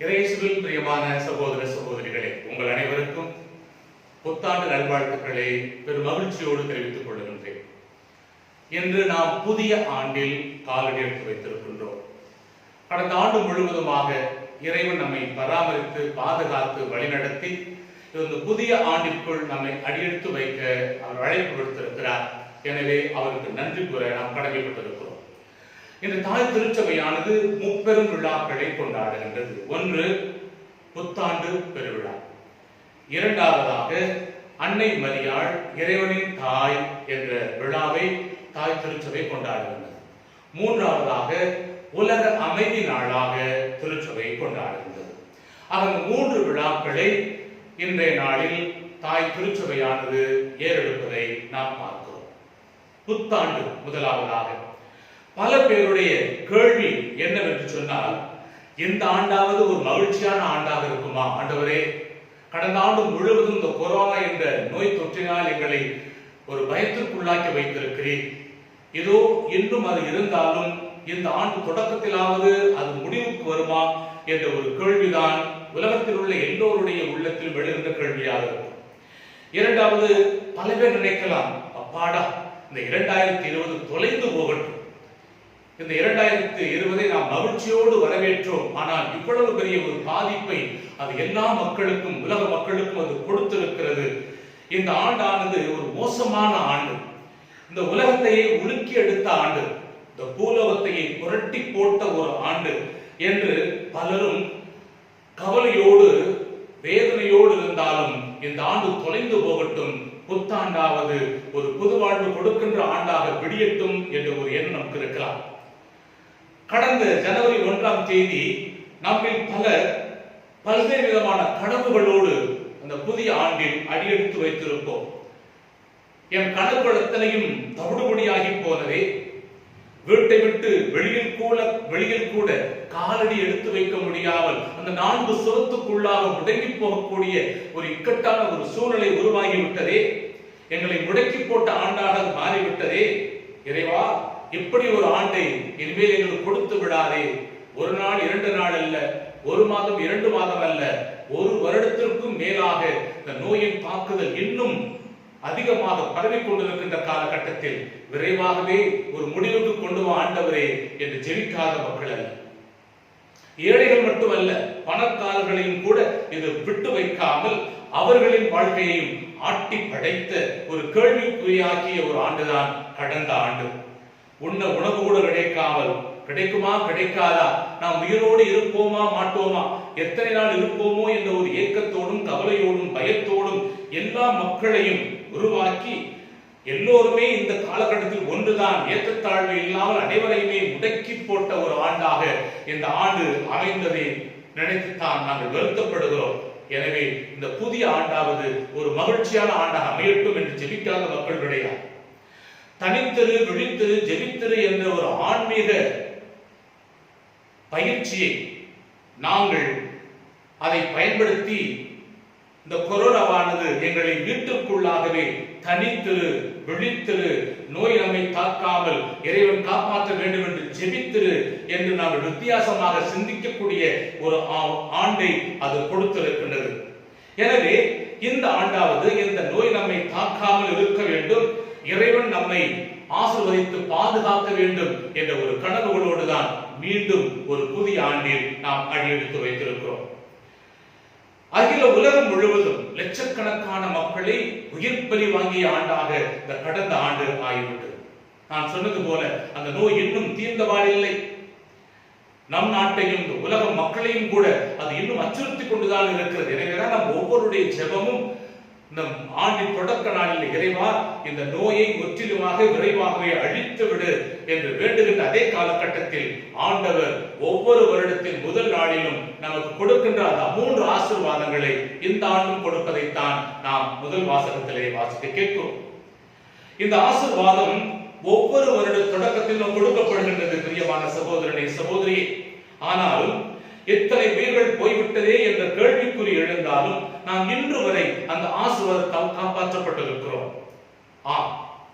இயேசுவில் பிரியமான சகோதர சகோதரிகளே, உங்கள் அனைவருக்கும் புத்தாண்டு நல்வாழ்த்துக்களை பெரும் மகிழ்ச்சியோடு தெரிவித்துக் கொள்கின்றேன். இன்று நாம் புதிய ஆண்டில் காலடி எடுத்து வைத்திருக்கின்றோம். கடந்த ஆண்டு முழுவதுமாக இறைவன் நம்மை பராமரித்து பாதுகாத்து வழிநடத்தி இந்த புதிய ஆண்டிற்குள் நம்மை அடியெடுத்து வைக்க அவர் அழைப்பு விடுத்திருக்கிறார். எனவே அவருக்கு நன்றி கூற நாம் கடமைப்பட்டிருக்கிறோம். இந்த தாய் திருச்சபையானது முப்பெரும் விழாக்களை கொண்டாடுகின்றது. ஒன்று புத்தாண்டு பெருவிழா, இரண்டாவதாக அன்னை மரியாள் இறைவனின் தாய் என்ற விழாவை தாய் திருச்சபை கொண்டாடுகின்றது. மூன்றாவதாக உலக அமைதி நாளாக திருச்சபை கொண்டாடுகின்றது. அந்த மூன்று விழாக்களை இன்றைய நாளில் தாய் திருச்சபையானது ஏறெடுப்பதை நாம் பார்க்கிறோம். புத்தாண்டு முதலாவதாக பல பேருடைய கேள்வி என்னவென்று சொன்னால், இந்த ஆண்டாவது ஒரு மகிழ்ச்சியான ஆண்டாக இருக்குமா? ஆண்டவரே, கடந்த ஆண்டு முழுவதும் இந்த கொரோனா என்ற நோய் தொற்றினால் எங்களை ஒரு பயத்திற்குள்ளாக்கி வைத்திருக்கிறேன். இதோ இன்னும் அது இருந்தாலும் இந்த ஆண்டு தொடக்கத்திலாவது அது முடிவுக்கு வருமா என்ற ஒரு கேள்விதான் உலகத்தில் உள்ள எல்லோருடைய உள்ளத்தில் எழுகின்ற கேள்வியாக இருக்கும். இரண்டாவது, பல பேர் நினைக்கலாம், அப்பாடா, இந்த 2020 தொலைந்து போகட்டும், இந்த 2020 நாம் மகிழ்ச்சியோடு வரவேற்றோம். ஆனால் இவ்வளவு பெரிய ஒரு பாதிப்பை அது எல்லா மக்களுக்கும், உலக மக்களுக்கும் அது கொடுத்திருக்கிறது. இந்த ஆண்டானது ஒரு மோசமான ஆண்டு, இந்த உலகத்தையே உலுக்கி எடுத்த ஆண்டு, இந்த பூலோகத்தையே புரட்டி போட்ட ஒரு ஆண்டு என்று பலரும் கவலையோடு வேதனையோடு இருந்தாலும் இந்த ஆண்டு தொலைந்து போகட்டும், புத்தாண்டாவது ஒரு புது வாழ்வு கொடுக்கின்ற ஆண்டாக விடியட்டும் என்ற ஒரு எண்ணம் நமக்கு இருக்கலாம். கடந்த ஜனவரி 1ஆம் தேதி நம்மில் பலர் பல்வேறு விதமான கனவுகளோடு அந்த புதிய ஆண்டில் அடியெடுத்து வைத்திருப்போம். என் கனவுகள் எத்தனையும் தவிடுபடியாகி போனதே, வீட்டை விட்டு வெளியில் கூட காலடி எடுத்து வைக்க முடியாமல் அந்த 4 சுவத்துக்குள்ளாக முடங்கி போகக்கூடிய ஒரு இக்கட்டான ஒரு சூழ்நிலை உருவாகிவிட்டதே, எங்களை முடக்கி போட்ட ஆண்டாக மாறிவிட்டதே. இறைவா, இப்படி ஒரு ஆண்டை இனிமேல் எங்களுக்கு கொடுத்து விடாதே. ஒரு நாள் 2 நாள் அல்ல, ஒரு மாதம் 2 மாதம் அல்ல, ஒரு வருடத்திற்கும் மேலாக இந்த நோயின் தாக்குதல் இன்னும் அதிகமாக பரவி கொண்டிருக்கின்ற காலகட்டத்தில் விரைவாகவே ஒரு முடிவுக்கு கொண்டு வா ஆண்டவரே என்று ஜெபிக்காத மக்கள் அல்ல, ஏழைகள் மட்டுமல்ல, பணக்காரர்களையும் கூட இது விட்டு வைக்காமல் அவர்களின் வாழ்க்கையையும் ஆட்டி படைத்த ஒரு கேள்விக்குறியாக்கிய ஒரு ஆண்டுதான் கடந்த ஆண்டு. உண்ண உணவு கூட கிடைக்காமல், கிடைக்குமா கிடைக்காதா, நாம் உயிரோடு இருப்போமா மாட்டோமா, எத்தனை நாள் இருப்போமோ என்ற ஒரு ஏக்கத்தோடும் கவலையோடும் பயத்தோடும் எல்லா மக்களையும் உருவாக்கி எல்லோருமே இந்த காலகட்டத்தில் ஒன்றுதான், ஏற்றத்தாழ்வு இல்லாமல் அனைவரையுமே முடக்கி போட்ட ஒரு ஆண்டாக இந்த ஆண்டு அமைந்ததை நினைத்துத்தான் நாங்கள் வருத்தப்படுகிறோம். எனவே இந்த புதிய ஆண்டாவது ஒரு மகிழ்ச்சியான ஆண்டாக அமையட்டும் என்று ஜெபிக்காத மக்கள் கிடையாது. தனித்திரு, விழித்திரு, ஜெபித்திரு என்ற ஒரு ஆன்மீக பயிற்சியை நாங்கள் அதை பயன்படுத்தி இந்த கொரோனாவானது எங்களை வீட்டுக்குள்ளாகவே தனித்திரு, விழித்திரு, நோய் நம்மை தாக்காமல் இறைவன் காப்பாற்ற வேண்டும் என்று ஜெபித்திரு என்று நாங்கள் வித்தியாசமாக சிந்திக்கக்கூடிய ஒரு ஆண்டை அது கொடுத்திருக்கின்றது. எனவே இந்த ஆண்டாவது இந்த நோய் நம்மை தாக்காமல் இருக்க வேண்டும், இறைவன் நம்மை ஆசீர்வதித்து பாதுகாக்க வேண்டும் என்ற ஒரு கனவுகளோடு தான் மீண்டும் ஒரு புதிய ஆண்டில் நாம் அடியெடுத்து வைத்திருக்கிறோம். அகில உலகம் முழுவதும் லட்சக்கணக்கான மக்களை உயிர் பலி வாங்கிய ஆண்டாக இந்த கடந்த ஆண்டு ஆகிவிட்டது. நான் சொன்னது போல அந்த நோய் இன்னும் தீர்ந்தவாறில்லை. நம் நாட்டையும் உலக மக்களையும் கூட அது இன்னும் அச்சுறுத்தி கொண்டுதான் இருக்கிறது. எனவேதான் நம் ஒவ்வொருடைய ஜெபமும் இந்த ஆண்டின் தொடக்க நாளில், இறைவா, இந்த நோயை முற்றிலுமாக விரைவாகவே அழித்து விடு என்று வேண்டுகின்ற அதே காலகட்டத்தில் ஆண்டவர் ஒவ்வொரு வருடத்தின் முதல் நாளிலும் நமக்கு கொடுக்கின்ற அந்த 3 ஆசீர்வாதங்களை இந்த ஆண்டும் கொடுப்பதைத்தான் நாம் முதல் வாசகத்திலே வாசிக்க கேட்கிறோம். இந்த ஆசீர்வாதம் ஒவ்வொரு வருட தொடக்கத்திலும் கொடுக்கப்படுகின்றது பிரியமான சகோதரனே, சகோதரியே. ஆனால் எத்தனை உயிர்கள் போய்விட்டதே என்ற கேள்விக்குறி எழுந்தாலும் நாம் இன்று வரை அந்த ஆசீர்வாதத்தால் காப்பாற்றப்பட்டிருக்கிறோம்.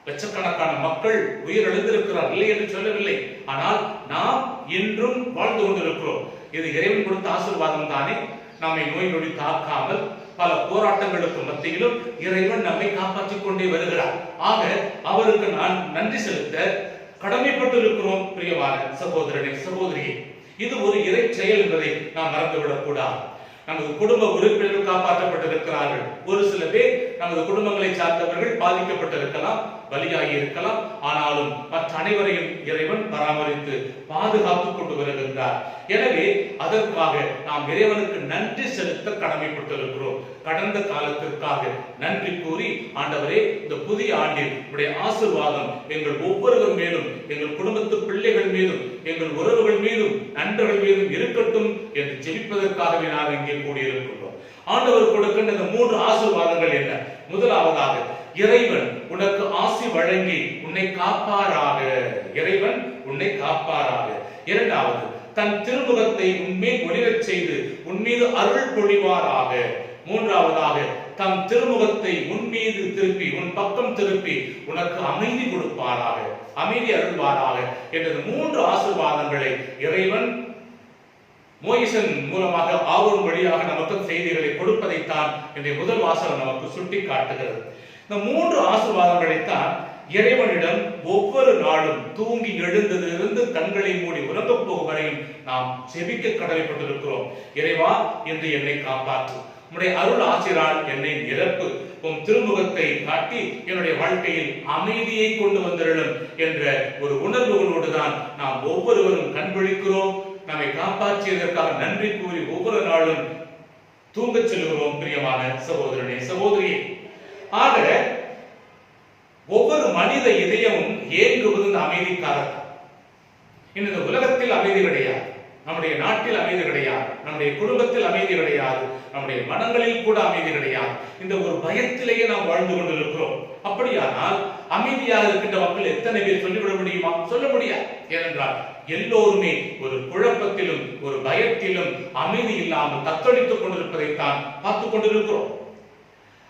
லட்சக்கணக்கான மக்கள் உயிரிழந்திருக்கிறார், இல்லை என்று சொல்லவில்லை. ஆனால் நாம் இன்றும் வாழ்ந்து கொண்டிருக்கிறோம். இது இறைவன் கொடுத்த ஆசீர்வாதம் தானே. நம்மை நோய் நொடி தாக்காமல் பல போராட்டங்களுக்கு மத்தியிலும் இறைவன் நம்மை காப்பாற்றிக் கொண்டே வருகிறார். ஆக அவருக்கு நான் நன்றி செலுத்த கடமைப்பட்டிருக்கிறோம். பிரியமான சகோதரனே, சகோதரியே, இது ஒரு இறை செயல் என்பதை நாம் மறந்துவிடக் கூடாது. நமது குடும்ப உறுப்பினர்கள் காப்பாற்றப்பட்டிருக்கிறார்கள். ஒரு சில பேர் நமது குடும்பங்களை சார்ந்தவர்கள் பாதிக்கப்பட்டிருக்கலாம், பலியாகி இருக்கலாம். ஆனாலும் மற்ற அனைவரையும் இறைவன் பராமரித்து பாதுகாத்துக் கொண்டு வருகின்றார். எனவே அதற்காக நாம் இறைவனுக்கு நன்றி செலுத்த கடமைப்பட்டிருக்கிறோம். கடந்த காலத்திற்காக நன்றி கூறி, ஆண்டவரே, இந்த புதிய ஆண்டில் உடைய ஆசீர்வாதம் எங்கள் ஒவ்வொருவர் மேலும், எங்கள் குடும்பத்து பிள்ளைகள் மீதும், எங்கள் உறவுகள் மீதும், நண்பர்கள் மீதும் இருக்கட்டும் என்று ஜெபிப்பதற்காகவே நாம் இங்கே கூடியிருக்கின்றோம். ஆண்டவர் கொடுக்கின்ற இந்த 3 ஆசீர்வாதங்கள் என்ன? முதலாவதாக, இறைவன் உனக்கு ஆசி வழங்கி உன்னை காப்பாராக. இறைவன் உன்னை காப்பாராக. இரண்டாவது, தன் திருமுகத்தை உன்மேல் ஒளிரச் செய்து உன்மீது அருள் பொழிவாராக. மூன்றாவதாக, தம் திருமுகத்தை உன்மீது திருப்பி, உன் பக்கம் திருப்பி உனக்கு அமைதி கொடுப்பாராக, அமைதி அருள்வாராக என்ற 3 ஆசீர்வாதங்களை இறைவன் மோயிசன் மூலமாக ஆரோன் வழியாக நமக்கு செய்திகளை கொடுப்பதைத்தான் இன்றைய முதல் வாசகம் நமக்கு சுட்டி காட்டுகிறது. இந்த 3 ஆசீர்வாதங்களைத்தான் இறைவனிடம் ஒவ்வொரு நாளும் தூங்கி எழுந்ததிலிருந்து கண்களை மூடி உறங்கப் போகும் வரையும் நாம் செபிக்க கடமைப்பட்டிருக்கிறோம். இறைவா, இன்று என்னை காப்பாற்று, உம்முடைய அருள் ஆசிரால் என்னை நிரப்பு, உம் திருமுகத்தை காட்டி என்னுடைய வாழ்க்கையில் அமைதியை கொண்டு வந்திருளும் என்ற ஒரு உணர்வுகளோடு தான் நாம் ஒவ்வொருவரும் கண்விழிக்கிறோம். நம்மை காப்பாற்றியதற்காக நன்றி கூறி ஒவ்வொரு நாளும் தூங்கச் செல்கிறோம். பிரியமான சகோதரனே, சகோதரியே, ஆக ஒவ்வொரு மனித இதயமும் ஏங்குவது இந்த அமைதிக்காக. இந்த உலகத்தில் அமைதி கிடையாது, நம்முடைய நாட்டில் அமைதி கிடையாது, நம்முடைய குடும்பத்தில் அமைதி கிடையாது, நம்முடைய மனங்களில் கூட அமைதி கிடையாது. இந்த ஒரு பயத்திலேயே நாம் வாழ்ந்து கொண்டிருக்கிறோம். அப்படியானால் அமைதியாக இருக்கின்ற மக்கள் எத்தனை பேர் சொல்லிவிட முடியுமா? சொல்ல முடியாது. ஏனென்றால் எல்லோருமே ஒரு குழப்பத்திலும் ஒரு பயத்திலும் அமைதி இல்லாமல் தத்தளித்துக் கொண்டிருப்பதைத்தான் பார்த்துக் கொண்டிருக்கிறோம்.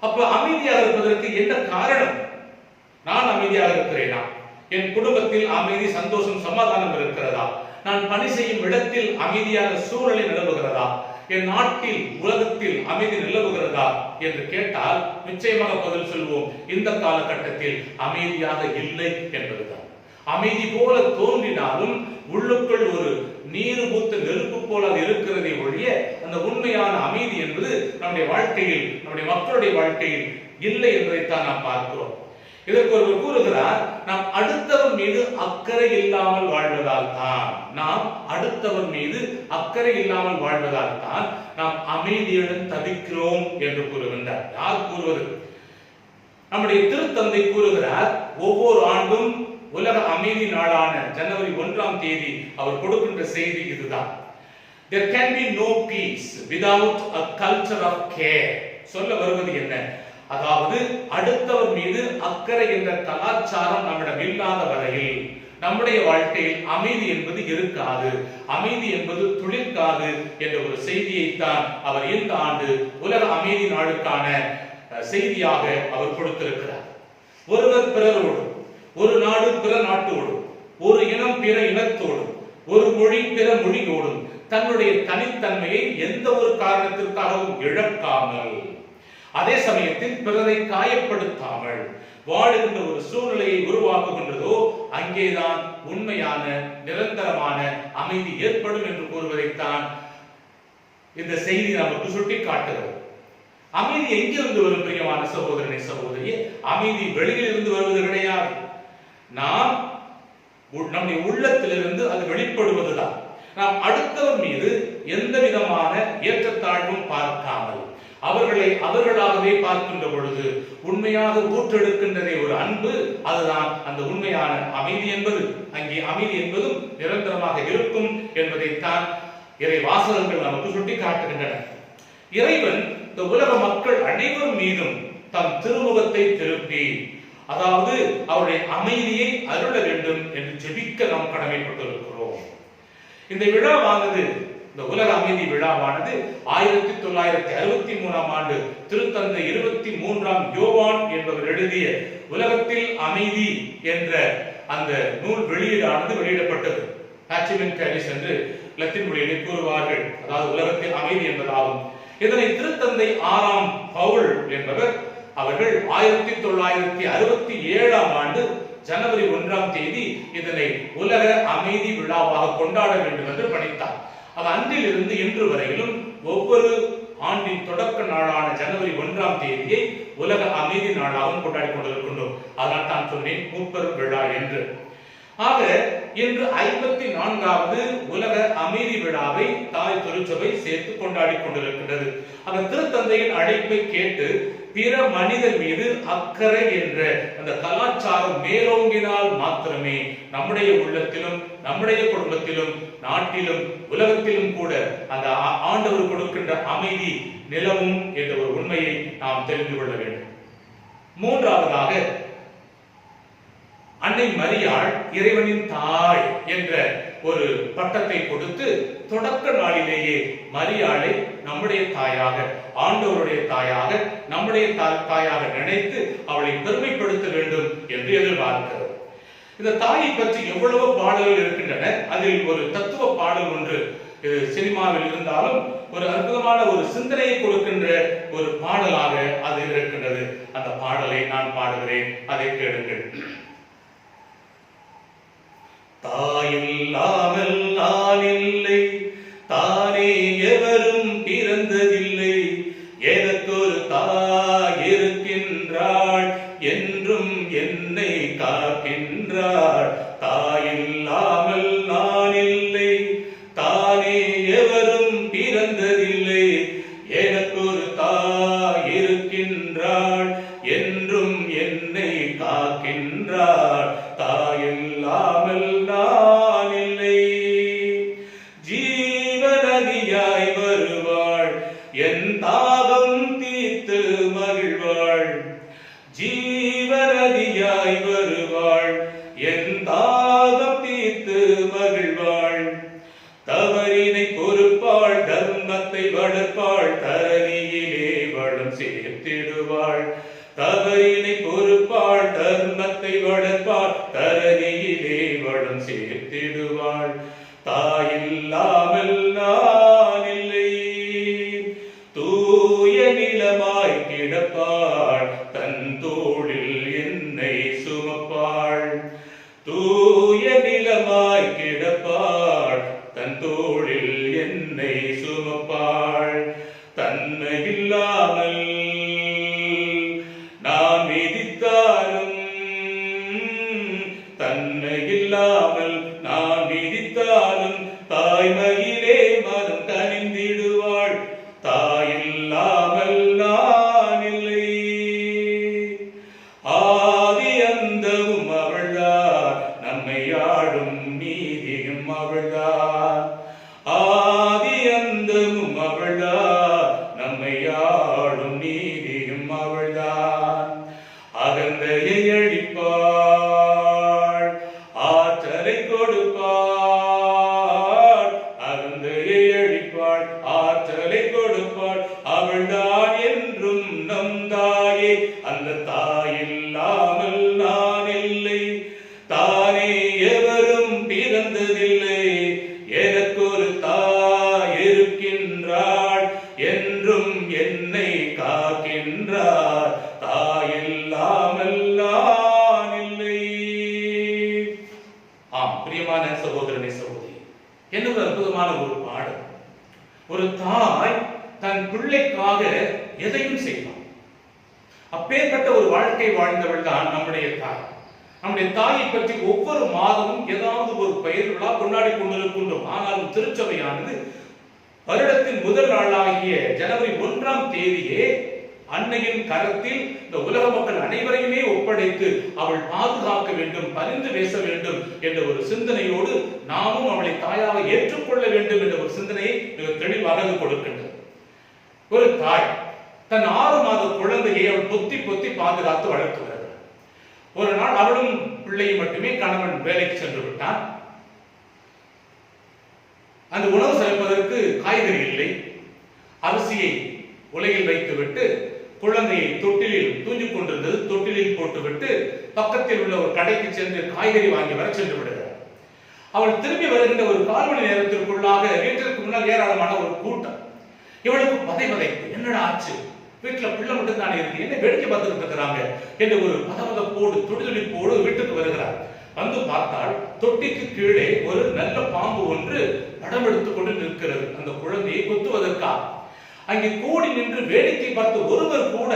அப்ப அமைதியாக இருப்பதற்கு என்ன காரணம்? நான் அமைதியாக இருக்கிறேனா? என் குடும்பத்தில் அமைதி, சந்தோஷம், சமாதானம் இருக்கிறதா? நான் பணி செய்யும் இடத்தில் அமைதியான சூழலை நிலவுகிறதா? என் நாட்டில், உலகத்தில் அமைதி நிலவுகிறதா என்று கேட்டால் நிச்சயமாக பதில் சொல்வோம், இந்த காலகட்டத்தில் அமைதியாக இல்லை என்பதுதான். அமைதி போல தோன்றினாலும் உள்ளுக்குள் ஒரு நீர் பூத்த நெருப்பு போல இருக்கிறதை ஒழிய அந்த உண்மையான அமைதி என்பது நம்முடைய வாழ்க்கையில், நம்முடைய மக்களுடைய வாழ்க்கையில் இல்லை என்பதைத்தான் நாம் பார்க்கிறோம். இதற்கு ஒருவர் கூறுகிறார், நாம் அடுத்தவர் மீது அக்கறை இல்லாமல் வாழ்வதால் தான், நாம் அடுத்தவர் மீது அக்கறை இல்லாமல் வாழ்வதால் தான் நாம் அமைதியுடன் தவிக்கிறோம் என்று கூறுகின்றார். யார் கூறுவது? நம்முடைய திருத்தந்தை கூறுகிறார், ஒவ்வொரு ஆண்டும் உலக அமைதி நாளான ஜனவரி 1ஆம் தேதி அவர் கொடுக்கின்ற செய்தி இதுதான். There can be no peace without a culture of care. சொல்ல வருவது என்ன? அதாவது அடுத்தவர் மீது அக்கறை என்ற கலாச்சாரம் நம்மிடம் இல்லாத வரையில் நம்முடைய வாழ்க்கையில் அமைதி என்பது இருக்காது, அமைதி என்பது துளிர்க்காது என்ற ஒரு செய்தியைத்தான் அவர் இந்த ஆண்டு உலக அமைதி நாளுக்கான செய்தியாக அவர் கொடுத்திருக்கிறார். ஒருவர் பிறரோடு, ஒரு நாடு பிற நாட்டோடு, ஒரு இனம் பிற இனத்தோடு, ஒரு மொழி பிற மொழியோடும் தன்னுடைய தனித்தன்மையை எந்த ஒரு காரணத்திற்காகவும் இழக்காமல், அதே சமயத்தில் பிறரை காயப்படுத்தாமல் வாழுகின்ற ஒரு சூழ்நிலையை உருவாக்குகின்றதோ அங்கேதான் உண்மையான நிரந்தரமான அமைதி ஏற்படும் என்று கூறுவதைத்தான் இந்த செய்தி நமக்கு சுட்டி காட்டுகிறது. அமைதி எங்கிருந்து வரும்? பிரியமான சகோதரனை, சகோதரியே, அமைதி வெளியில் இருந்து வருவது கிடையாது. நாம் நம்முடைய உள்ளத்திலிருந்து அது வெளிப்படுவதுதான். நாம் அடுத்தவர் மீது எந்த விதமான ஏற்றத்தாழ்வும் பார்க்காமல் அவர்களை அவர்களாகவே பார்க்கின்ற பொழுது உண்மையாக ஊற்றெடுக்கின்றதே ஒரு அன்பு, அதுதான் அந்த உண்மையான அமைதி என்பது. அங்கே அமைதி என்பதும் நிரந்தரமாக இருக்கும் என்பதைத்தான் இறை வாசகங்கள் நமக்கு சுட்டி காட்டுகின்றன. இறைவன் இந்த உலக மக்கள் அனைவர் மீதும் தம் திருமுகத்தை திருப்பி, அதாவது அவருடைய அமைதியை அருள வேண்டும் என்று ஜெபிக்க நாம் கடமைப்பட்டிருக்கிறோம். இந்த விழாவானது, இந்த உலக அமைதி விழாவானது 1963ஆம் ஆண்டு திருத்தந்தை 23ஆம் யோவான் என்பவர் எழுதிய உலகத்தில் அமைதி என்ற அந்த நூல் வெளியீடானது வெளியிடப்பட்டது. என்று லத்தீன் மொழியிலே கூறுவார்கள். அதாவது உலகத்தில் அமைதி என்பதாகும். இதனை திருத்தந்தை 6ஆம் பவுல் என்பவர் அவர்கள் 1967ஆம் ஆண்டு ஜனவரி 1ஆம் தேதி இதனை உலக அமைதி விழாவாக கொண்டாட வேண்டும் என்று பணித்தார். அன்றிலிருந்து இன்று வரையிலும் ஒவ்வொரு ஆண்டின் தொடக்க நாளான ஜனவரி 1ஆம் தேதியை உலக அமைதி நாளாகவும் கொண்டாடி கொண்டிருக்கின்றோம். அதனால் தான் சொன்னேன் மூப்பெரும் விழா என்று. ஆக இன்று 54வது உலக அமைதி விழாவை தாய் திருச்சபை சேர்த்து கொண்டாடி கொண்டிருக்கின்றது. அந்த திருத்தந்தையின் அழைப்பை கேட்டு பிற மனிதர் மீது அக்கறை என்ற அந்த கலாச்சாரம் மேலோங்கினால் மாத்திரமே நம்முடைய உள்ளத்திலும் நம்முடைய குடும்பத்திலும் நாட்டிலும் உலகத்திலும் கூட அந்த ஆண்டவர் கொடுக்கின்ற அமைதி நிலவும் என்ற ஒரு உண்மையை நாம் தெரிந்து கொள்ள வேண்டும். மூன்றாவதாக, அன்னை மரியாள் இறைவனின் தாய் என்ற ஒரு பட்டத்தை கொடுத்து தொடக்க நாளிலேயே மரியாளை நம்முடைய தாயாக, ஆண்டவருடைய தாயாக, நம்முடைய தாயாக நினைத்து அவளை பெருமைப்படுத்த வேண்டும் என்று எதிர்பார்க்கிறது. இந்த தாயை பற்றி எவ்வளவு பாடல்கள் இருக்கின்றன. அதில் ஒரு தத்துவ பாடல் ஒன்று சினிமாவில் இருந்தாலும் ஒரு அற்புதமான ஒரு சிந்தனையை கொடுக்கின்ற ஒரு பாடலாக அது இருக்கின்றது. அந்த பாடலை நான் பாடுகிறேன், அதை கேளுங்கள். தாயில்லாமல் நான் இல்லை, தானே எவரும் பிறந்ததில்லை, எனக்கொரு தாய் இருக்கின்றாள், என்றும் என்னை காக்கின்றாள். தாயில்லாமல் நான் இல்லை, தானே எவரும் பிறந்ததில்லை, எனக்கொரு தாய் இருக்கின்றாள், என்றும் என்னை காக்கின்றாள். தாயில்லாமல் நான் இல்லை. ஜீவநதியாய் வருவாள், என் தாகம் தீர்த்து மகிழ்வாள். ஜீவநதியாய் வருவாள், என் தாகம் தீர்த்து மகிழ்வாள். தவறினை பொறுப்பாள், தர்மத்தை வளர்ப்பாள், தரணியிலே வளம் சேர்த்திடுவாள். தவறினை பொறுப்பாள், தர்மத்தை வளர்ப்பாள், தரணியிலே வளம் சேர்த்திடுவாள். தாயில்லாமல் நான் இல்லை. தூய நிலமாய் கிடப்பாள், தன் தோளில் என்னை சுமப்பாள். தூய நிலமாய் கிடப்பாள், தன் தோளில் என்னை சுமப்பாள். தன்னை இல்லாமல் நான் மிதித்தாலும், தன்னை இல்லாமல் நான் மிதித்தாலும், தாய்மையிலே மனம் கனிந்திடுவாள். தாயில்லாமல் நான் இல்லை. ஆதி அந்தமும் அவள்தான், நம்மை ஆடும் நீதியும் அவள்தான். ஆதி அந்தமும் அவள்தான், நம்மை ஆடும் நீதியும் அவள்தான். அகந்தையை அழிப்பாள், ஆற்றலை கொடுப்பாள். அகந்தையை அழிப்பாள், ஆற்றலை கொடுப்பாள். அவள்தான் என்றும் நம் தாயே. அந்த தாயில்லாமல் நான் இல்லை, தானே எவரும் பிறந்ததில்லை, எனக்கொரு தாய் இருக்கின்றாள், என்றும் என்னை காக்கின்றாள். தாயில்லாமல் நான் இல்லை. ஆம், பிரியமான சகோதரனே சகோதரி, என்ன ஒரு அற்புதமான ஒரு பாடல். ஒரு தாய் தன் பிள்ளைக்காக எதையும் செய்வார். அப்பேற்பட்ட ஒரு வாழ்க்கை வாழ்ந்தவள் தான் நம்முடைய தாய். நம்முடைய தாயை பற்றி ஒவ்வொரு மாதமும் ஏதாவது ஒரு பெயர் விழா கொண்டாடி கொண்டிருக்கின்றோம். ஆனாலும் திருச்சபையானது வருடத்தின் முதல் நாளாகிய ஜனவரி 1ஆம் தேதியே அன்னையின் கரத்தில் இந்த உலக மக்கள் அனைவரையுமே ஒப்படைத்து அவள் பாதுகாக்க வேண்டும், பரிந்து பேச வேண்டும் என்ற ஒரு சிந்தனையோடு நாமும் அவளை தாயாக ஏற்றுக்கொள்ள வேண்டும் என்ற ஒரு சிந்தனையை மிக தெளிவாக கொடுக்கின்றது. ஒரு தாய் தன் 6 மாத குழந்தையை அவள் பொத்தி பொத்தி பாதுகாத்து வளர்த்து வருகிறார். ஒரு நாள் அவளும் பிள்ளையும் மட்டுமே, கணவன் வேலைக்கு சென்று விட்டான். அந்த உணவு சமைப்பதற்கு காய்கறி இல்லை. அரிசியை உலையில் வைத்துவிட்டு குழந்தையை தொட்டிலில் தூங்கிக் கொண்டிருந்தது, தொட்டிலில் போட்டுவிட்டு பக்கத்தில் உள்ள ஒரு கடைக்கு சென்று காய்கறி வாங்கி வர சென்று விடுகிறார். அவள் திரும்பி வருகின்ற ஒரு 1/4 மணி நேரத்திற்குள்ளாக வீட்டிற்கு முன்னால் ஏராளமான ஒரு கூட்டம். இவளுக்கு பதைப்பு, என்னடா ஆச்சு, வீட்டுல பிள்ளை மட்டும் தானே இருக்கு, என்ன வேடிக்கை பார்த்துட்டு இருக்கிறாங்க என்று ஒரு பதபதப்போடு துடிதுடிப்போடு வீட்டுக்கு வருகிறார். வந்து பார்த்தால் தொட்டிக்கு கீழே ஒரு நல்ல பாம்பு ஒன்று படம் எடுத்துக் கொண்டு நிற்கிறது, அந்த குழந்தையை கொத்துவதற்காக. அங்கே கூடி நின்று வேடிக்கை பார்த்து ஒருவர் கூட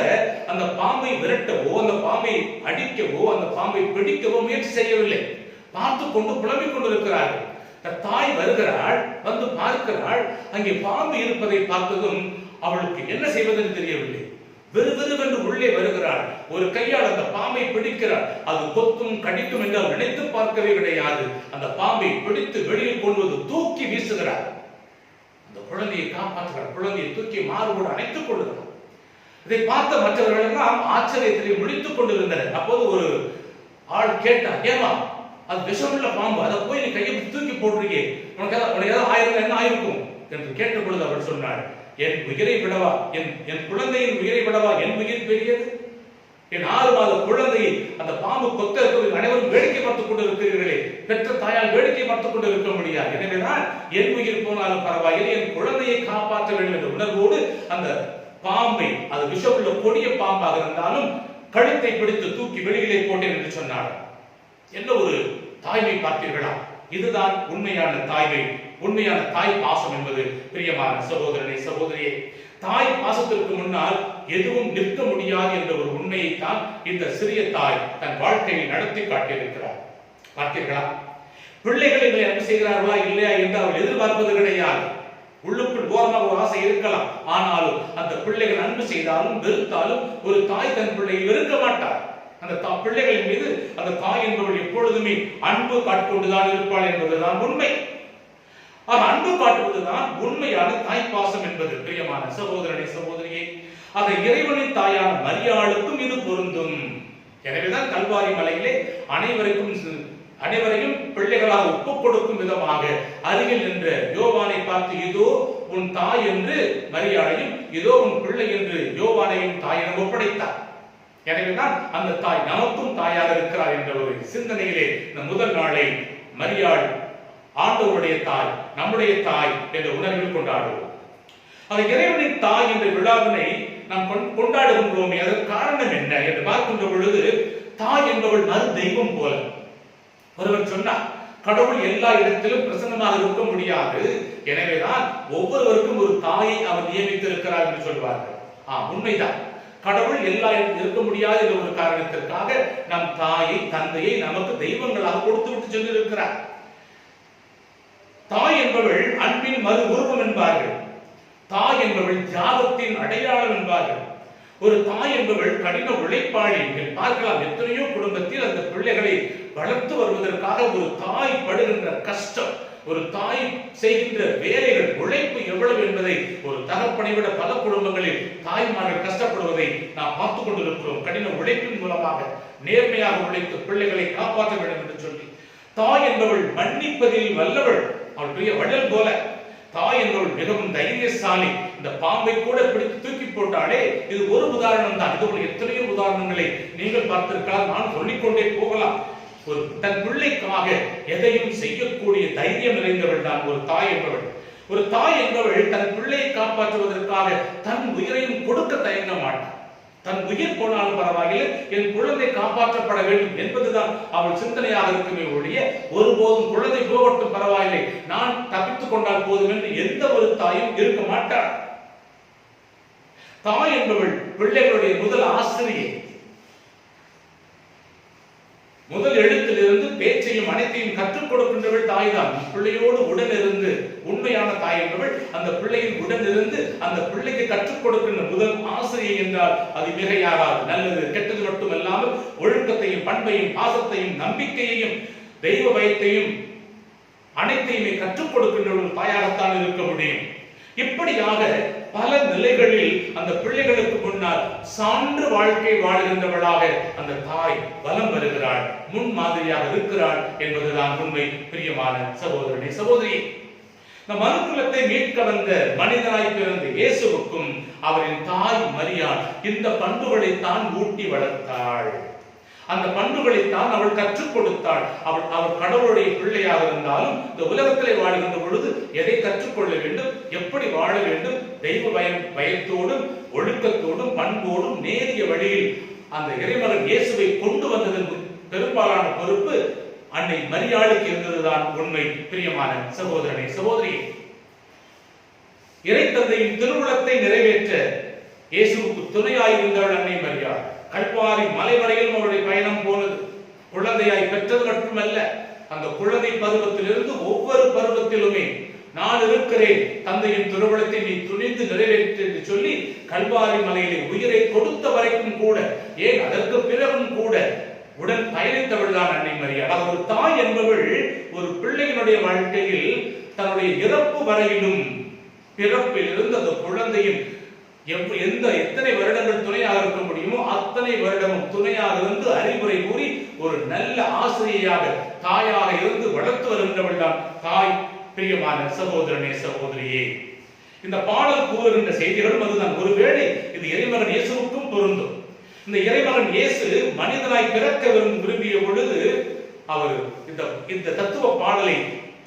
அந்த பாம்பை விரட்டவோ, அந்த பாம்பை அடிக்கவோ, அந்த பாம்பை பிடிக்கவோ முயற்சி செய்யவில்லை. பார்த்து கொண்டு புலம்பிக் கொண்டிருக்கிறார்கள். தாய் வருகிறாள், வந்து பார்க்கிறாள். அங்கே பாம்பு இருப்பதை பார்த்ததும் அவளுக்கு என்ன செய்வதென்று தெரியவில்லை. வெறுவென்று உள்ளே வருகிறாள். ஒரு கையால் அந்த பாம்பை பிடிக்கிறாள். அது கொத்தும் கடிக்கும் என்று அவள் நினைத்து பார்க்கவே கிடையாது. அந்த பாம்பை பிடித்து வெளியில் கொண்டு வந்து தூக்கி வீசுகிறாள். அந்த குழந்தையை காப்பாற்றுகிறார். குழந்தையை தூக்கி மார்போடு அணைத்துக் கொள்கிறார். இதை பார்த்த மற்றவர்கள் எல்லாம் ஆச்சரியத்திலே முடித்துக் கொண்டிருந்தனர். அப்போது ஒரு ஆள் கேட்டார், ஏமா அது விஷமுள்ள பாம்பு, அதை போய் நீ கையை தூக்கி போடுறீங்க, உனக்கு ஏதாவது ஆயிரம் என்ன ஆயிருக்கும் என்று கேட்ட பொழுது அவள் சொன்னாள், என் உயிரை விடவா, என் குழந்தையின் உயிரை விடவா என் உயிர் பெரியது? என் 6 மாத குழந்தையை அந்த பாம்பு கொத்த இருக்கிறது அனைவரும் வேடிக்கை பார்த்துக் கொண்டிருக்கிறீர்களே, பெற்ற தாயால் வேடிக்கை பார்த்துக் கொண்டு இருக்க முடியாது. எனவேதான் என் உயிர் போனாலும் பரவாயில்லை, என் குழந்தையை காப்பாற்ற வேண்டும் என்ற உணர்வோடு அந்த பாம்பை, அது விஷமுள்ள கொடிய பாம்பாக இருந்தாலும் கழுத்தை பிடித்து தூக்கி வெளியிலே போட்டேன் என்று சொன்னார். என்ன ஒரு தாய்மை பார்த்தீர்களா? இதுதான் உண்மையான தாய்மை, உண்மையான தாய் பாசம் என்பது. பிரியமான சகோதரனை சகோதரியே, தாய் பாசத்திற்கு முன்னால் எதுவும் நிற்க முடியாது என்ற ஒரு உண்மையை தான் இந்த சிறிய தாய் தன் வாழ்க்கையை நடத்தி காட்டியிருக்கிறார். பார்த்தீர்களா? பிள்ளைகள் எங்களை அன்பு செய்கிறார்களா இல்லையா என்று அவர் எதிர்பார்ப்பது கிடையாது. உள்ளுக்குள் ஓரமாக ஒரு ஆசை இருக்கலாம், ஆனாலும் அந்த பிள்ளைகள் அன்பு செய்தாலும் வெறுத்தாலும் ஒரு தாய் தன் பிள்ளையை வெறுக்க மாட்டார். அந்த பிள்ளைகளின் மீது அந்த தாய் என்பவள் எப்பொழுதுமே அன்பு காட்டிக்கொண்டுதான் இருப்பாள் என்பதுதான் உண்மை. அன்பு காட்டுவதுதான் உண்மையான தாய் பாசம் என்பது. பிரியமான சகோதரனை சகோதரியே, அதை இறைவனின் தாயான மரியாளுக்கும் இது பொருந்தும். எனவேதான் கல்வாரி மலையிலே அனைவரையும் பிள்ளைகளாக ஒப்புக் கொடுக்கும் விதமாக அருகில் நின்ற யோவானை பார்த்து, இதோ உன் தாய் என்று மரியாளையும், இதோ உன் பிள்ளை என்று யோவானையும் தாயிடம் ஒப்படைத்தார். எனவேதான் அந்த தாய் நமக்கும் தாயாக இருக்கிறார் என்ற ஒரு சிந்தனையிலே இந்த முதல் நாளை மரியாள் ஆண்டவருடைய தாய், நம்முடைய தாய் என்ற உணர்வில் கொண்டாடுவோம். அது இறைவனின் தாய் என்ற விழாவினை நாம் கொண்டாடுகின்றோமே, அதற்கு காரணம் என்ன என்று பார்க்கின்ற பொழுது, தாய் என்பவள் மறு தெய்வம் போல. ஒருவர் சொன்னார், கடவுள் எல்லா இடத்திலும் பிரசன்னமாக இருக்க முடியாது, எனவேதான் ஒவ்வொருவருக்கும் ஒரு தாயை அவர் நியமித்திருக்கிறார் என்று சொல்வார்கள். உண்மைதான். கடவுள் எல்லா இடத்திலும் இருக்க முடியாது என்ற ஒரு காரணத்திற்காக நம் தாயை தந்தையை நமக்கு தெய்வங்களாக கொடுத்து விட்டு சொல்லியிருக்கிறார். தாய் என்பவள் அன்பின் மறு உருவம் என்பார்கள். தாய் என்பவள் தியாகத்தின் அடையாளம் என்பார்கள். ஒரு தாய் என்பவள் கடின உழைப்பாளி. நீங்கள் பார்க்கலாம், எத்தனையோ குடும்பத்தில் அந்த பிள்ளைகளை வளர்த்து வருவதற்காக ஒரு தாய் படுகின்ற கஷ்டம், ஒரு தாய் செய்கின்ற வேலைகள், உழைப்பு எவ்வளவு என்பதை ஒரு தகப்பனை விட பல குடும்பங்களில் தாய்மார்கள் கஷ்டப்படுவதை நாம் பார்த்துக் கொண்டிருக்கிறோம். கடின உழைப்பின் மூலமாக நேர்மையாக உழைத்து பிள்ளைகளை காப்பாற்ற வேண்டும் என்று சொல்லி, தாய் என்பவள் மன்னிப்பதில் வல்லவள். அவள் பெரிய வள்ளல் போல. தாய் என்பவள் மிகவும் தைரியசாலி. இந்த பாம்பை கூட பிடித்து தூக்கி போட்டாலே இது ஒரு உதாரணம் தான். இது போல எத்தனையோ உதாரணங்களை நீங்கள் பார்த்திருக்கலாம், நான் சொல்லிக்கொண்டே போகலாம். ஒரு தன் பிள்ளைக்காக எதையும் செய்யக்கூடிய தைரியம் நிறைந்தவள் தான் ஒரு தாய் என்பவள். ஒரு தாய் என்பவள் தன் பிள்ளையை காப்பாற்றுவதற்காக தன் உயிரையும் கொடுக்க தயங்க மாட்டாள். தன் உயிர் போனாலும் பரவாயில்லை, என் குழந்தை காப்பாற்றப்பட வேண்டும் என்பதுதான் அவள் சிந்தனையாக இருக்குமே ஒழிய, ஒருபோதும் குழந்தை போகட்டும் பரவாயில்லை, நான் தப்பித்துக் கொண்டால் போதும் என்று எந்த ஒரு தாயும் இருக்க மாட்டாள். தாய் என்பவள் பிள்ளைகளுடைய முதல் ஆசிரியை. முதல் எழுத்திலிருந்து பேச்சையும் அனைத்தையும் கற்றுக் கொடுக்கின்றவள் தாய் தான். பிள்ளையோடு உடன் இருந்து, உண்மையான தாய் என்பவள் அந்த பிள்ளையின் உடன் இருந்து அந்த பிள்ளைக்கு கற்றுக் கொடுக்கின்ற முதல் ஆசிரியை என்றால் அது மிகையாகாது. நல்லது கெட்டது மட்டும் இல்லாமல் ஒழுக்கத்தையும் பண்பையும் பாசத்தையும் நம்பிக்கையையும் தெய்வ பயத்தையும் அனைத்தையுமே கற்றுக் கொடுக்கின்ற ஒரு தாயாகத்தான் இருக்க முடியும். இப்படியாக பல நிலைகளில் அந்த பிள்ளைகளுக்கு முன்னால் சான்று வாழ்க்கை வாழ்கின்றவளாக அந்த தாய் வலம் வருகிறாள், முன் மாதிரியாக இருக்கிறாள் என்பதுதான் உண்மை. பிரியமான சகோதரனே சகோதரி, இந்த மனுக்குலத்தை மீட்க வந்த மனிதனாய் பிறந்த இயேசுவுக்கும் அவரின் தாய் மரியாள் இந்த பண்புகளை தான் ஊட்டி வளர்த்தாள். அந்த பண்புகளைத்தான் அவள் கற்றுக் கொடுத்தாள். அவள் கடவுளுடைய பிள்ளையாக இருந்தாலும் இந்த உலகத்திலே வாழ்கின்ற பொழுது எதை கற்றுக்கொள்ள வேண்டும், எப்படி வாழ வேண்டும், தெய்வ பயத்தோடும் ஒழுக்கத்தோடும் பண்போடும் நேரிய வழியில் அந்த இறைமகன் இயேசுவை கொண்டு வந்ததன் பெரும்பாலான பொறுப்பு அன்னை மரியாளுக்கு இருந்ததுதான் உண்மை. பிரியமான சகோதரனை சகோதரியே, இறைத்தந்தையின் திருவுளத்தை நிறைவேற்ற இயேசுவுக்கு துணையாயிருந்தவள் அன்னை மரியாள். கல்வாரி மலை வரையிலும் அவருடைய பயணம் போனது. குழந்தையாய் பெற்றது மட்டுமல்ல, அந்த குழந்தை பருவத்திலிருந்து ஒவ்வொரு பருவத்திலுமே நான் இருக்கிறேன், தந்தையின் திருவுளத்தை நீ துணிந்து நிறைவேற்று என்று சொல்லி கல்வாரி மலையிலே உயிரை கொடுத்த வரைக்கும் கூட, ஏன் அதற்கு பிறகும் கூட உடன் பயணித்தவள் தான் அன்னை மரியாள். ஒரு தாய் என்பவள் ஒரு பிள்ளையினுடைய வாழ்க்கையில் தன்னுடைய இறப்பு வரையிலும், பிறப்பில் இருந்து அந்த குழந்தையும் எத்தனை வருடங்கள் துணையாக இருக்க முடியுமோ அத்தனை வருடமும் துணையாக இருந்து அறிவுரை கூறி ஒரு நல்ல ஆசிரியையாக தாயாக இருந்து வளர்த்து வருகின்றவள் தான் தாய். பிரியமான சகோதரனே சகோதரியே, இந்த பாடல் கூறுகின்ற செய்திகளும் அதுதான். ஒருவேளை இது இறைமகன் இயேசுவுக்கும் பொருந்தும். இந்த இறைமகன் இயேசு மனிதனாய் பிறக்க விரும்பிய பொழுது அவர் இந்த தத்துவ பாடலை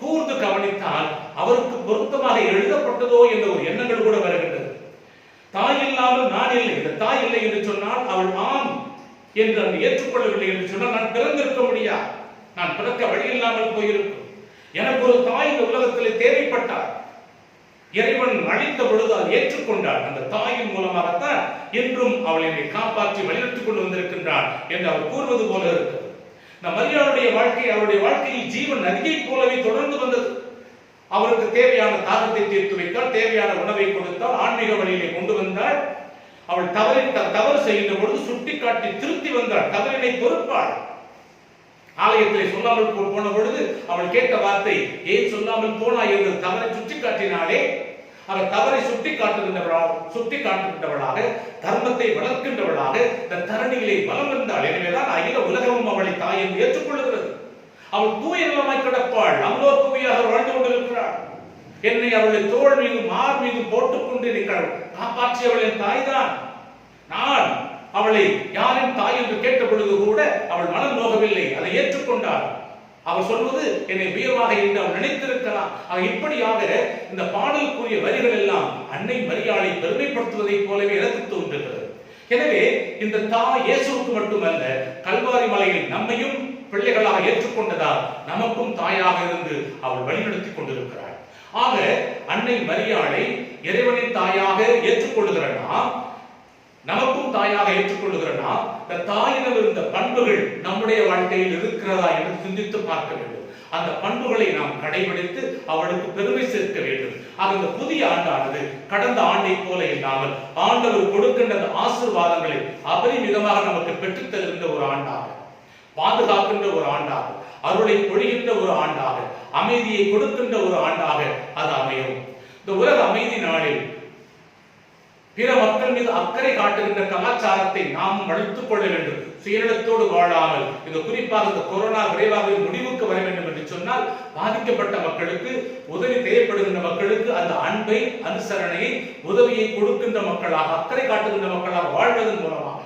கூர்ந்து கவனித்தால் அவருக்கு பொருத்தமாக எழுதப்பட்டதோ என்ற ஒரு எண்ணங்கள் கூட வருகின்றது. தாய் இல்லாமல் நான் இல்லை, இந்த தாய் இல்லை என்று சொன்னால் அவள் ஆண் என்று அந்த ஏற்றுக்கொள்ளவில்லை என்று சொன்னால் நான் பிறந்திருக்க முடியாது, நான் பிறக்க வழி இல்லாமல் போயிருக்கும். எனக்கு ஒரு தாய் இந்த உலகத்திலே தேவைப்பட்டார். இறைவன் அளித்த பொழுது அதை ஏற்றுக்கொண்டார். அந்த தாயின் மூலமாகத்தான் என்றும் அவள் என்னை காப்பாற்றி வழிநடத்திக் கொண்டு வந்திருக்கின்றார் என்று அவர் கூறுவது போல இருக்கிறது. இந்த மரியாளுடைய வாழ்க்கை அவருடைய வாழ்க்கையில் ஜீவன் நதியை போலவே தொடர்ந்து வந்தது. அவருக்கு தேவையான தாகத்தை தீர்த்து வைத்தால், தேவையான உணவை கொடுத்தால், ஆன்மீக வழியிலே கொண்டு வந்தாள். அவள் தவறு செய்கின்ற பொழுது சுட்டிக்காட்டி திருத்தி வந்தாள், தவறினை பொறுப்பாள். ஆலயத்திலே சொல்லாமல் போன பொழுது அவள் கேட்ட வார்த்தை, ஏன் சொல்லாமல் போனாய் என்று தவறை சுட்டிக்காட்டினாலே அவர் தவறை சுட்டிக்காட்டுகின்றவளாக தர்மத்தை வளர்க்கின்றவளாக இந்த தரணிகளை வலம் வந்தாள். எனவேதான் அகில உலகமும் அவளை தாய் என்று ஏற்றுக்கொள்ளுகிறது. அவள் தூய நிலமாய் கிடப்பாள், அவ்வளோ தூயாக வாழ்ந்து கொண்டிருக்கிறாள். என்னை அவளுடைய தோள் மீது மார் மீது போட்டுக் கொண்டிருக்கிறாள். காப்பாற்றியவள் என் தாய் தான். நான் அவளை யாரின் தாய் என்று கேட்ட பொழுது கூட அவள் மனம் நோகவில்லை, அதை ஏற்றுக்கொண்டாள். அவர் சொல்வது என்னை உயர்வாக என்று அவள் நினைத்திருக்கிறார். இப்படியாக இந்த பாடலுக்குரிய வரிகள் எல்லாம் அன்னை மரியாளை பெருமைப்படுத்துவதைப் போலவே எனக்கு தோன்றுகிறது. எனவே இந்த தாய் இயேசுவுக்கு மட்டுமல்ல, கல்வாரி மலையில் நம்மையும் பிள்ளைகளாக ஏற்றுக்கொண்டதால் நமக்கும் தாயாக இருந்து அவள் வழிநடத்திக் கொண்டிருக்கிறாள். ஆக அன்னை மரியாளை இறைவனின் தாயாக ஏற்றுக்கொள்ளுகிறனா, நமக்கும் தாயாக ஏற்றுக்கொள்ளுகிறனா, இந்த தாயிடம் இருந்த பண்புகள் நம்முடைய வாழ்க்கையில் இருக்கிறதா என்று சிந்தித்து பார்க்க வேண்டும். அந்த பண்புகளை நாம் கடைபிடித்து அவளுக்கு பெருமை சேர்க்க வேண்டும். அந்த புதிய ஆண்டானது கடந்த ஆண்டை போல இல்லாமல் ஆண்டவர் கொடுக்கின்ற ஆசீர்வாதங்களை அபரிமிதமாக நமக்கு பெற்றுத் தருகின்ற ஒரு ஆண்டாக, பாதுகாக்கின்ற ஒரு ஆண்டாக, அருளை பொழிகின்ற ஒரு ஆண்டாக, அமைதியை கொடுக்கின்ற ஒரு ஆண்டாக அது அமையும். இந்த உலக அமைதி நாளில் பிற மக்கள் மீது அக்கறை காட்டுகின்ற கலாச்சாரத்தை நாம் வளர்த்துக் கொள்ள வேண்டும். சுயநலத்தோடு வாழாமல், இந்த குறிப்பாக இந்த கொரோனா விரைவாக முடிவுக்கு வர வேண்டும் என்று சொன்னால் பாதிக்கப்பட்ட மக்களுக்கு, உதவி தேவைப்படுகின்ற மக்களுக்கு அந்த அன்பை, அனுசரணையை, உதவியை கொடுக்கின்ற மக்களாக, அக்கறை காட்டுகின்ற மக்களாக வாழ்வதன் மூலமாக,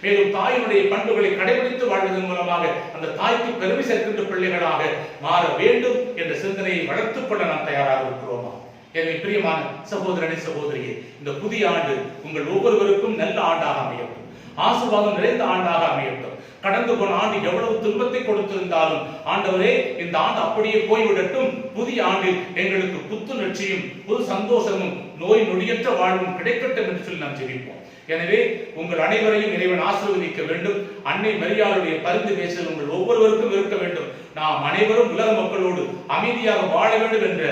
மேலும் தாயினுடைய பண்புகளை கடைபிடித்து வாழ்வதன் மூலமாக அந்த தாய்க்கு பெருமை சேர்க்கின்ற பிள்ளைகளாக மாற வேண்டும் என்ற சிந்தனையை வளர்த்துக் கொள்ள நாம் தயாராக இருக்கிறோமா? எனவே பிரியமான சகோதரனே சகோதரியே, இந்த புதிய ஆண்டு உங்கள் ஒவ்வொருவருக்கும் நல்ல ஆண்டாக அமையட்டும், ஆசீர்வாதம் நிறைந்த ஆண்டாக அமையட்டும். கடந்து போன ஆண்டு எவ்வளவு துன்பத்தை கொடுத்திருந்தாலும் ஆண்டவரே இந்த ஆண்டு அப்படியே போய்விடட்டும், புதிய ஆண்டில் எங்களுக்கு புத்துணர்ச்சியும் புது சந்தோஷமும் நோய் நொடியற்ற வாழ்வும் கிடைக்கட்டும் என்று சொல்லி நாம் ஜெபிப்போம். எனவே உங்கள் அனைவரையும் இறைவன் ஆசீர்வதிக்க வேண்டும். அன்னை மரியாளுடைய பரிந்து பேசல் உங்கள் ஒவ்வொருவருக்கும் இருக்க வேண்டும். நாம் அனைவரும் உலக மக்களோடு அமைதியாக வாழ வேண்டும் என்ற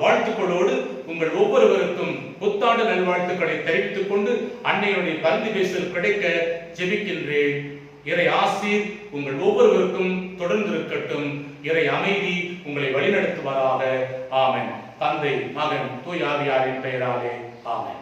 வாழ்த்துக்களோடு உங்கள் ஒவ்வொருவருக்கும் புத்தாண்டு நல்வாழ்த்துக்களை தெரிவித்துக் கொண்டு அன்னையுடைய பரிந்து பேசல் கிடைக்க ஜெபிக்கின்றேன். இறை ஆசீர் உங்கள் ஒவ்வொருவருக்கும் தொடர்ந்து இருக்கட்டும். இறை அமைதி உங்களை வழிநடத்துவதாக. ஆமென். தந்தை, மகன், தூய் ஆவியாரின் பெயராலே ஆமென்.